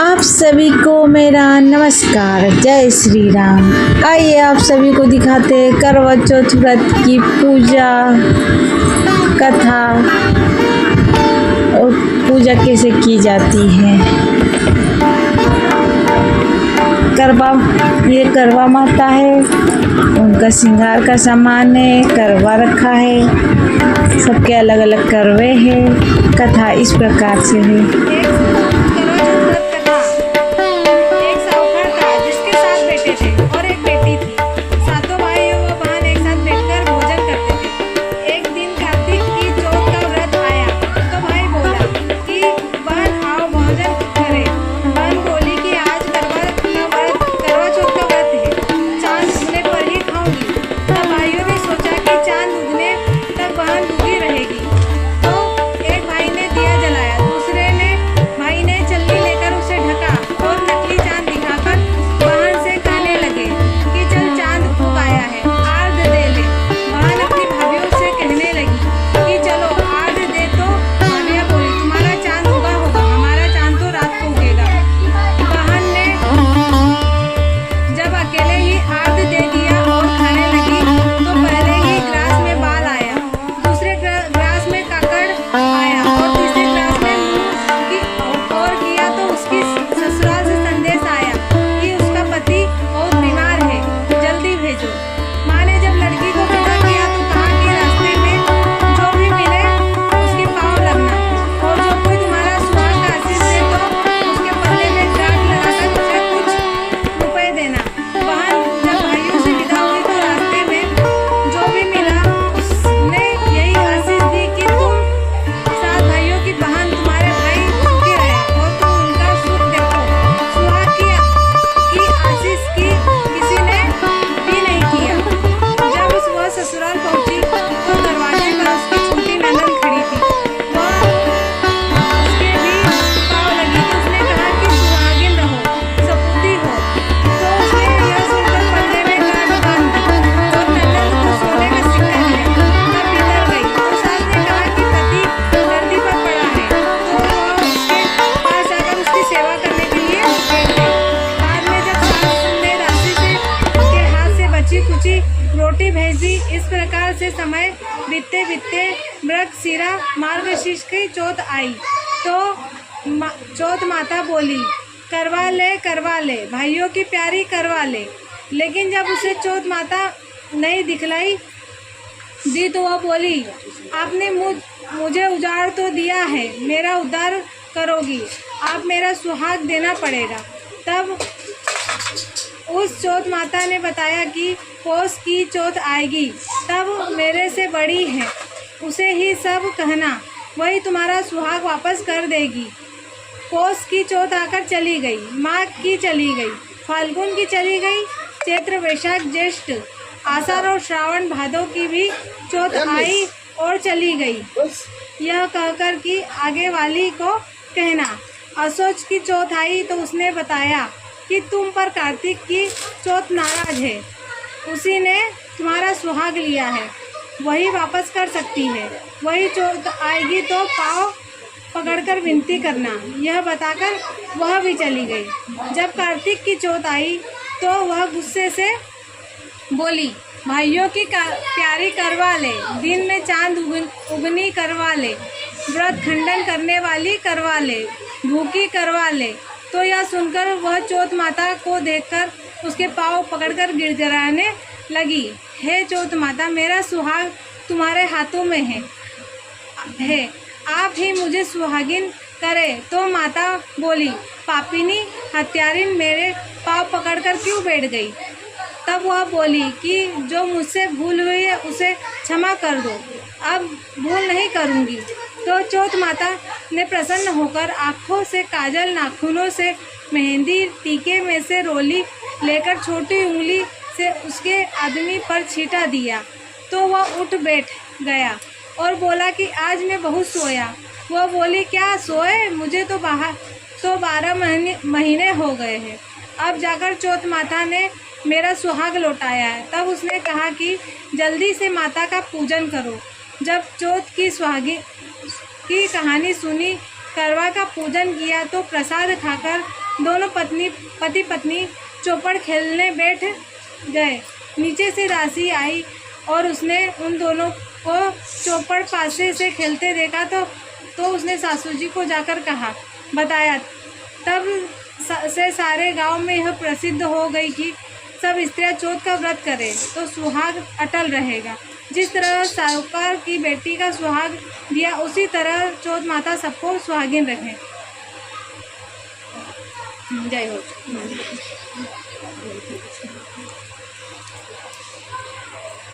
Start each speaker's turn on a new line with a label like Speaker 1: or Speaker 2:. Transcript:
Speaker 1: आप सभी को मेरा नमस्कार। जय श्री राम। आइए आप सभी को दिखाते हैं करवा चौथ व्रत की पूजा कथा और पूजा कैसे की जाती है। ये करवा माता है, उनका श्रृंगार का सामान है, करवा रखा है, सबके अलग अलग करवे हैं। कथा इस प्रकार से है। रोटी भेज दी। इस प्रकार से समय बीतते बीतते मृगशिरा मार्गशीर्ष की चौथ आई तो चौथ माता बोली, करवा ले भाइयों की प्यारी करवा ले। लेकिन जब उसे चौथ माता नहीं दिखलाई दी तो वह बोली, आपने मुझे उजाड़ तो दिया है, मेरा उद्धार करोगी, आप मेरा सुहाग देना पड़ेगा। तब उस चौथ माता ने बताया कि पौष की चौथ आएगी, तब मेरे से बड़ी है, उसे ही सब कहना, वही तुम्हारा सुहाग वापस कर देगी। पौष की चौथ आकर चली गई, माघ की चली गई, फाल्गुन की चली गई, चैत्र वैशाख ज्येष्ठ आषाढ़ और श्रावण भादों की भी चौथ आई और चली गई। यह कहकर कि आगे वाली को कहना। असोच की चौथ आई तो उसने बताया कि तुम पर कार्तिक की चौथ नाराज है, उसी ने तुम्हारा सुहाग लिया है, वही वापस कर सकती है। वही चौथ आएगी तो पाँव पकड़कर विनती करना। यह बताकर वह भी चली गई। जब कार्तिक की चौथ आई तो वह गुस्से से बोली, भाइयों की प्यारी करवा ले, दिन में चांद उगनी करवा ले, व्रत खंडन करने वाली करवा ले, भूखी करवा ले। तो यह सुनकर वह चौथ माता को देखकर उसके पाँव पकड़कर गिड़गिड़ाने लगी। हे चौथ माता, मेरा सुहाग तुम्हारे हाथों में है, आप ही मुझे सुहागिन करे। तो माता बोली, पापिनी हत्यारिन, मेरे पाँव पकड़कर क्यों बैठ गई। तब वह बोली कि जो मुझसे भूल हुई है उसे क्षमा कर दो, अब भूल नहीं करूँगी। तो चौथ माता ने प्रसन्न होकर आँखों से काजल, नाखूनों से मेहंदी, टीके में से रोली लेकर छोटी उंगली से उसके आदमी पर छींटा दिया तो वह उठ बैठ गया और बोला कि आज मैं बहुत सोया। वह बोली, क्या सोए, मुझे तो 12 महीने हो गए हैं, अब जाकर चौथ माता ने मेरा सुहाग लौटाया है। तब उसने कहा कि जल्दी से माता का पूजन करो। जब चौथ की सुहागी की कहानी सुनी, करवा का पूजन किया तो प्रसाद खाकर दोनों पति पत्नी चौपड़ खेलने बैठ गए। नीचे से दासी आई और उसने उन दोनों को चौपड़ पासे से खेलते देखा तो उसने सासू जी को जाकर बताया। तब से सारे गांव में यह प्रसिद्ध हो गई कि सब स्त्रियां चौथ का व्रत करें तो सुहाग अटल रहेगा। जिस तरह साहूकार की बेटी का सुहाग दिया, उसी तरह चौथ माता सबको सुहागिन रखें। जय हो।